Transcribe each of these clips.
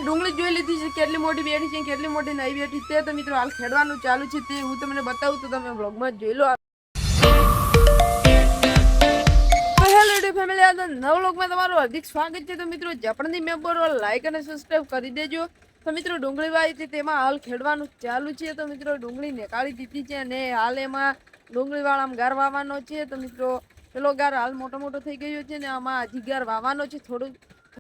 ડુંગળી જોઈ લીધી છે કેટલી મોટી બેઠી છે કેટલી મોટી નહીં બેઠી તે તો મિત્રો હાલ ખેડવાનું ચાલુ છે તે હું તમને બતાવું તો તમે વ્લોગમાં જોઈ લો। હેલો યુટ્યુબ ફેમિલી, આ નવ વ્લોગમાં તમારું હાર્દિક સ્વાગત છે। તો મિત્રો જપણની મેમ્બર લાઈક અને સબસ્ક્રાઇબ કરી દેજો। તો મિત્રો ડુંગળી વાવી હતી તેમાં હાલ ખેડવાનું ચાલુ છે। તો મિત્રો ડુંગળી નીકાળી દીધી છે અને હાલ એમાં ડુંગળી વાળામાં ગાર વાવવાનો છે। તો મિત્રો પેલો ગાર હાલ મોટો થઈ ગયો છે ને આમાં હજી ગાર વાવવાનો છે થોડું।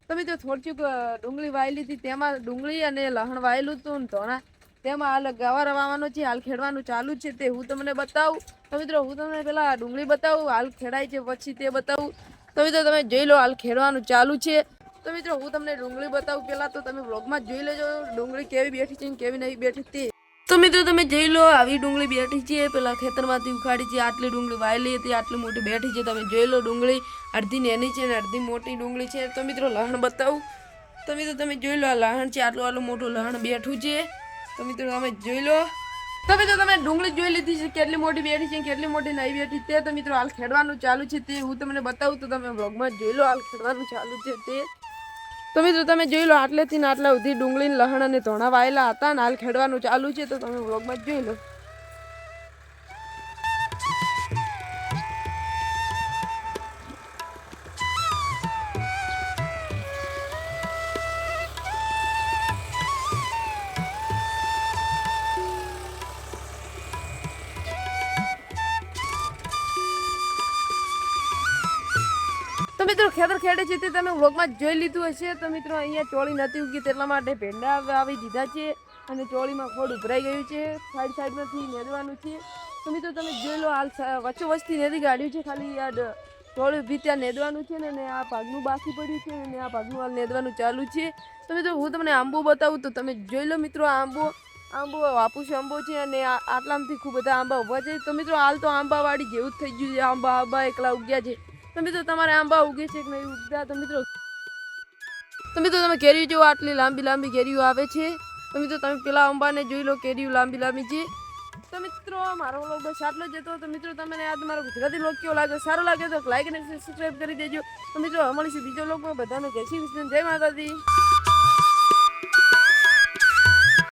તો મિત્રો થોડીક ડુંગળી વાયેલી હતી તેમાં ડુંગળી અને લહણ વાયેલું હતું ને ધોણા તેમાં હાલ ગવાર વાવવાનો છે। હાલ ખેડવાનું ચાલુ છે તે હું તમને બતાવું। તો મિત્રો હું તમને પેલા ડુંગળી બતાવું હાલ ખેડાય છે પછી તે બતાવું। તો મિત્રો તમે જોઈ લો હાલ ખેડવાનું ચાલુ છે। તો મિત્રો હું તમને ડુંગળી બતાવું પહેલા તો તમે વ્લોગમાં જોઈ લેજો ડુંગળી કેવી બેઠી છે કેવી નહીં બેઠી તે। તો મિત્રો તમે જોઈ લો આવી ડુંગળી બેઠી છે પેલા ખેતરમાંથી ઉખાડી છે। આટલી ડુંગળી વાયેલી હતી આટલી મોટી બેઠી છે। તમે જોઈ લો ડુંગળી અડધી નેની છે અને અડધી મોટી ડુંગળી છે। તો મિત્રો લહણ બતાવું। તો મિત્રો તમે જોઈ લો આ લહણ છે આટલું મોટું લહણ બેઠું છે। તો મિત્રો તમે જોઈ લો। તો મિત્રો તમે ડુંગળી જોઈ લીધી છે કેટલી મોટી બેઠી છે કેટલી મોટી નહીં બેઠી તે। તો મિત્રો હાલ ખેડવાનું ચાલુ છે તે હું તમને બતાવું તો તમે વ્લોગમાં જોઈ લો હાલ ખેડવાનું ચાલુ છે તે। તો મિત્રો તમે જોઈ લો આટલેથી ને આટલા સુધી ડુંગળી લહણ અને ધોણા વાયેલા હતા ને હાલ ખેડવાનું ચાલુ છે। તો તમે વ્લોગમાં જોઈ લો। તો મિત્રો ખેતર ખેડે છે તે તમે વ્લોગમાં જોઈ લીધું હશે। તો મિત્રો અહીંયા ચોળી નથી ઉગી તેટલા માટે ભેંડા આવી દીધા છે અને ચોળીમાં ખોડ ઉભરાઈ ગયું છે સાઈડમાંથી નેદવાનું છે। તો મિત્રો તમે જોઈ લો હાલ વચ્ચોવચથી નેદી કાઢ્યું છે ખાલી યાર ચોળી ઉભી ત્યાં નેદવાનું છે ને આ ભાગનું બાકી પડ્યું છે અને આ ભાગનું હાલ નેદવાનું ચાલુ છે। તો મિત્રો હું તમને આંબો બતાવું તો તમે જોઈ લો મિત્રો આંબો હાપુસ આંબો છે અને આટલામાંથી ખૂબ બધા આંબા ઉભા છે। તો મિત્રો હાલ તો આંબાવાડી જેવું જ થઈ ગયું છે આંબા એકલા ઉગ્યા છે। તો મિત્રો તમારે આંબા ઉગે છે કે નહીં ઉગતા। તો મિત્રો તમે કેરી જો આટલી લાંબી કેરીઓ આવે છે। તો મિત્રો તમે પેલા આંબાને જોઈ લો કેરીઓ લાંબી છે। તો મિત્રો મારો વ્લોગ બસ આટલો જ હતો। તો મિત્રો તમને આ તમારો ગુજરાતી વ્લોગ કેવો લાગે સારો લાગે તો લાઈક અને સબસ્ક્રાઇબ કરી દેજો। તો મિત્રો મળીશું બીજો વ્લોગમાં બધાને જય શ્રી કૃષ્ણ જય માતાજી।